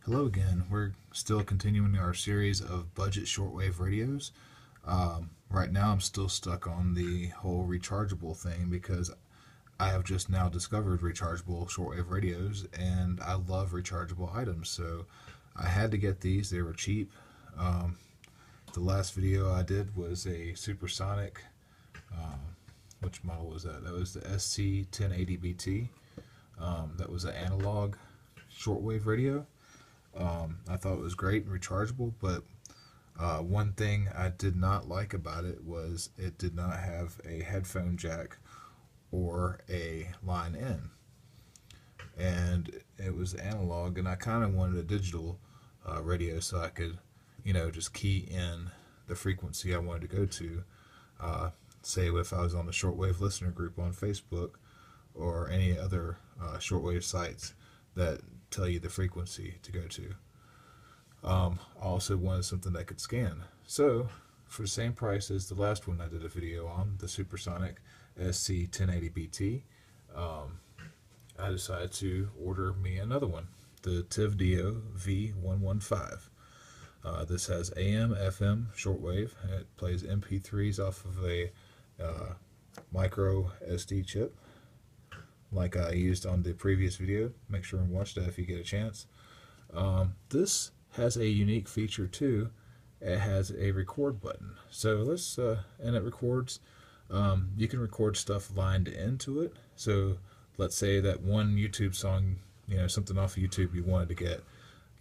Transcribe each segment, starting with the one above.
Hello again. We're still continuing our series of budget shortwave radios. Right now I'm still stuck on the whole rechargeable thing because I have just now discovered rechargeable shortwave radios and I love rechargeable items, so I had to get these. They were cheap. The last video I did was a supersonic, which model was that? That was the SC1080BT. That was an analog shortwave radio. I thought it was great and rechargeable, but one thing I did not like about it was it did not have a headphone jack or a line in, and it was analog, and I kind of wanted a digital radio so I could, just key in the frequency I wanted to go to. Say if I was on the shortwave listener group on Facebook or any other shortwave sites that tell you the frequency to go to. I also wanted something that could scan. So for the same price as the last one I did a video on, the supersonic SC1080BT, I decided to order me another one, the TIVDIO V-115. This has AM, FM, shortwave, and it plays MP3s off of a micro SD chip like I used on the previous video. Make sure and watch that if you get a chance. This has a unique feature too. It has a record button. So let's and it records. You can record stuff lined into it. So let's say that one YouTube song, something off of YouTube you wanted to get,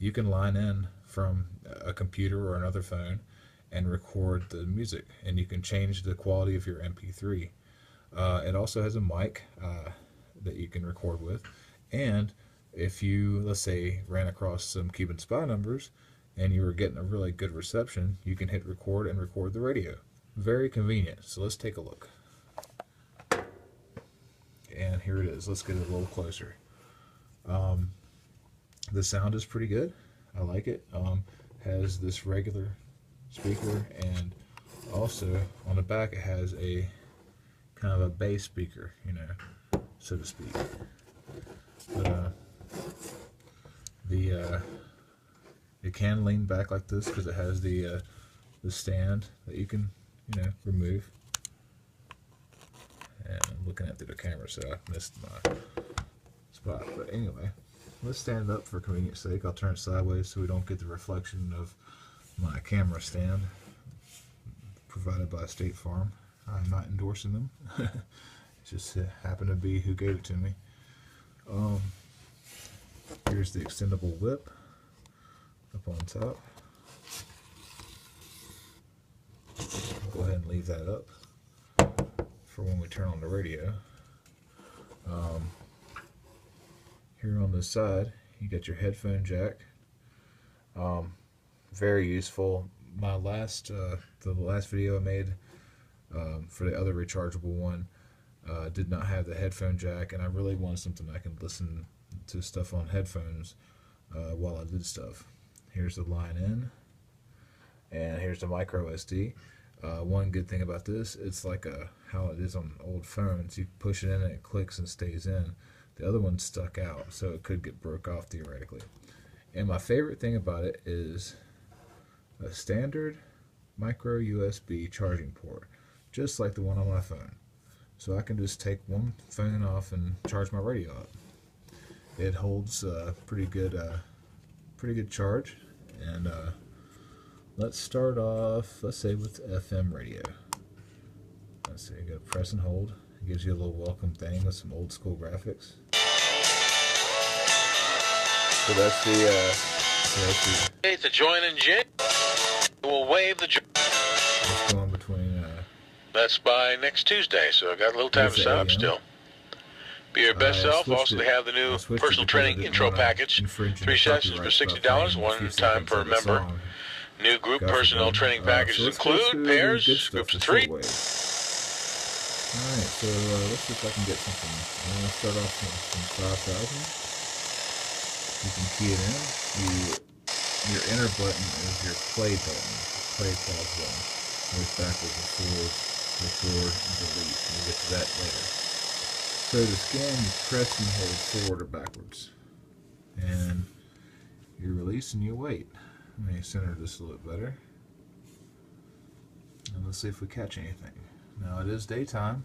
you can line in from a computer or another phone and record the music, and you can change the quality of your MP3. It also has a mic that you can record with, and if you, let's say, ran across some Cuban spy numbers and you were getting a really good reception, you can hit record and record the radio. Very convenient. So let's take a look. And here it is. Let's get it a little closer. The sound is pretty good. I like it. Has this regular speaker, and also on the back it has a kind of a bass speaker, so to speak. But it can lean back like this because it has the stand that you can remove. And I'm looking at through the camera, so I missed my spot. But anyway, let's stand up for convenience sake. I'll turn it sideways so we don't get the reflection of my camera stand, provided by State Farm. I'm not endorsing them. It just happened to be who gave it to me. Here's the extendable whip up on top. Go ahead and leave that up for when we turn on the radio. Here on the side, you got your headphone jack. Very useful. My last, the last video I made for the other rechargeable one did not have the headphone jack, and I really wanted something I can listen to stuff on headphones while I did stuff. Here's the line in, and here's the micro SD. One good thing about this, it's like how it is on old phones. You push it in and it clicks and stays in. The other one's stuck out, so it could get broke off theoretically. And my favorite thing about it is a standard micro USB charging port, just like the one on my phone. So I can just take one phone off and charge my radio up. It holds pretty good charge. And let's start off, let's say, with FM radio. Let's see, you gotta press and hold. It gives you a little welcome thing with some old school graphics. So that's the Hey, to join in Jim. We'll wave the join. Let's go on between That's by next Tuesday, so I got a little time to sign up still. Be your best self. Also, they have the new personal training intro package. 3 sessions for $60, one time per member. New group personnel training packages include pairs, groups of 3. Alright, so let's see if I can get something. I'm going to start off with some 5,000. You can key it in. Your enter button is your play button, play pause button. Goes backwards and forward, record, and delete. And we'll get to that later. So to scan, you press and hold forward or backwards. And your release increase and you wait. Let me center this a little bit better. And let's see if we catch anything. Now it is daytime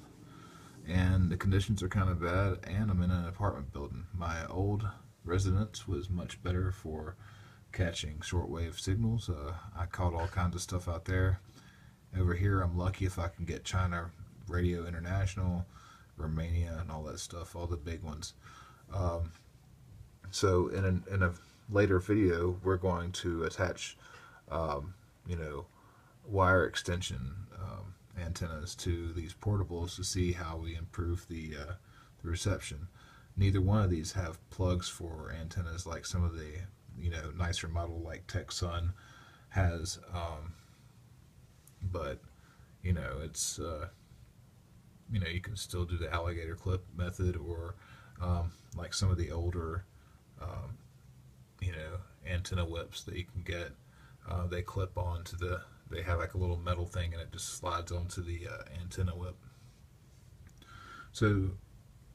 and the conditions are kind of bad, and I'm in an apartment building. My old residence was much better for catching shortwave signals. I caught all kinds of stuff out there. Over here I'm lucky if I can get China Radio International, Romania, and all that stuff, all the big ones. So in a later video we're going to attach wire extension antennas to these portables to see how we improve the reception. Neither one of these have plugs for antennas like some of the nicer model like TechSun has, but it's you can still do the alligator clip method, or like some of the older antenna whips that you can get. They clip onto they have like a little metal thing and it just slides onto the antenna whip. So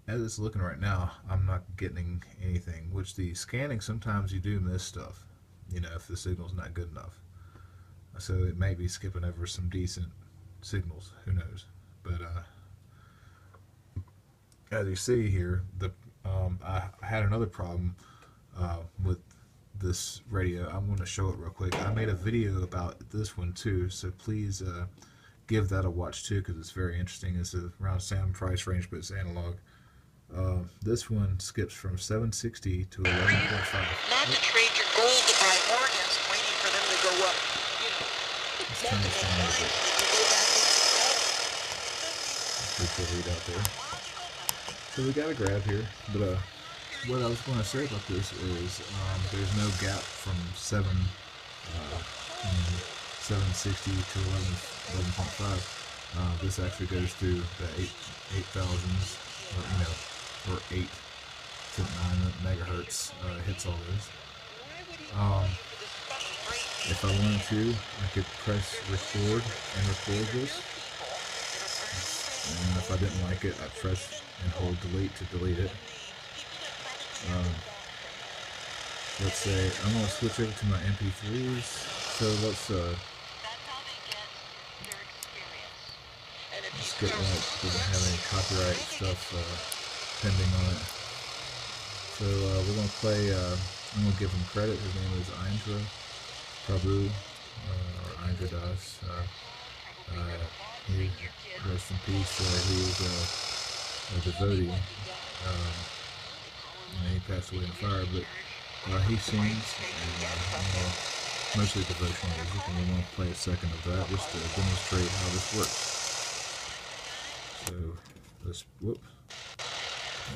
as it's looking right now, I'm not getting anything, which the scanning, sometimes you do miss stuff, if the signal's not good enough. So it may be skipping over some decent signals, who knows. But as you see here, I had another problem with this radio. I'm going to show it real quick. I made a video about this one too, so please give that a watch too, because it's very interesting. It's around the same price range, but it's analog. This one skips from 760 to 11.5. Not to trade your gold to buy organs, waiting for them to go up. Let's turn this down a little bit. Pretty cool read out there. So we got a grab here, but what I was going to say about this is there's no gap from 760 to 11.5. This actually goes through the 8,000s, or 8 to 9 megahertz. Hits all those. If I wanted to, I could press record and record this. And if I didn't like it, I'd press and hold delete to delete it. Let's say I'm going to switch over to my MP3s. So let's get one that doesn't have any copyright stuff pending on it. So we're going to play, I'm going to give him credit. His name is Indra Prabhu, or Indra Das. He, rest in peace, he was a devotee. He passed away in fire, but he sings, and mostly devotional music, and we're going to play a second of that just to demonstrate how this works. So let's,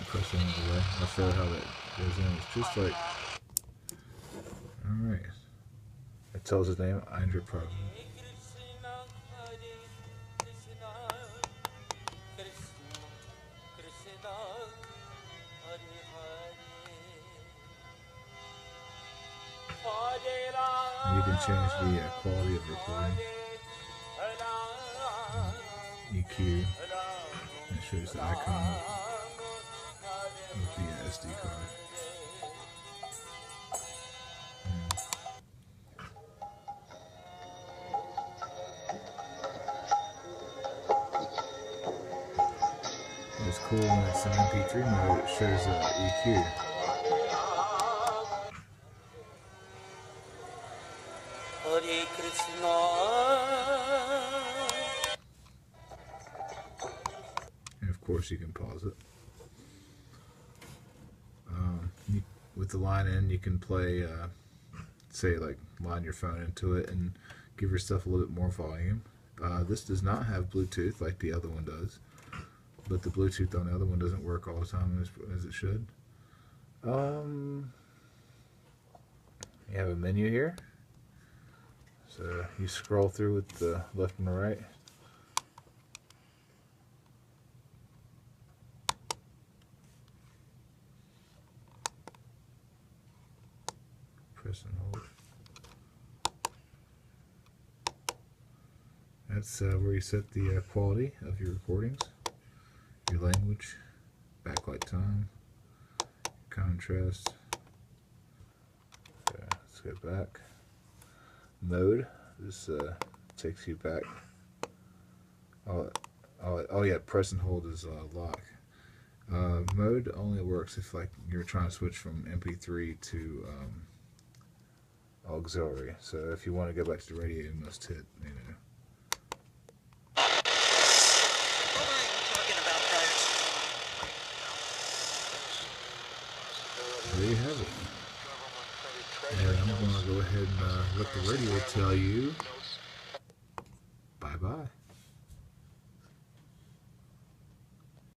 press it another way. I'll show how that goes in. It's just like, alright. It tells his name, Indra Prabhu. You can change the quality of recording. EQ. It shows the icon with the SD card. It's cool when it's in MP3 mode, it shows EQ. And of course you can pause it. With the line in, you can play, say like line your phone into it and give yourself a little bit more volume. This does not have Bluetooth like the other one does, but the Bluetooth on the other one doesn't work all the time as it should. You have a menu here. So you scroll through with the left and the right. Press and hold. That's where you set the quality of your recordings, your language, backlight time, contrast. Let's go back. Mode. This takes you back. Oh yeah, press and hold is lock. Mode only works if like you're trying to switch from MP3 to auxiliary. So if you want to go back to the radio, you must hit, you know. There you have it. And I'm going to go ahead and let the radio tell you bye-bye.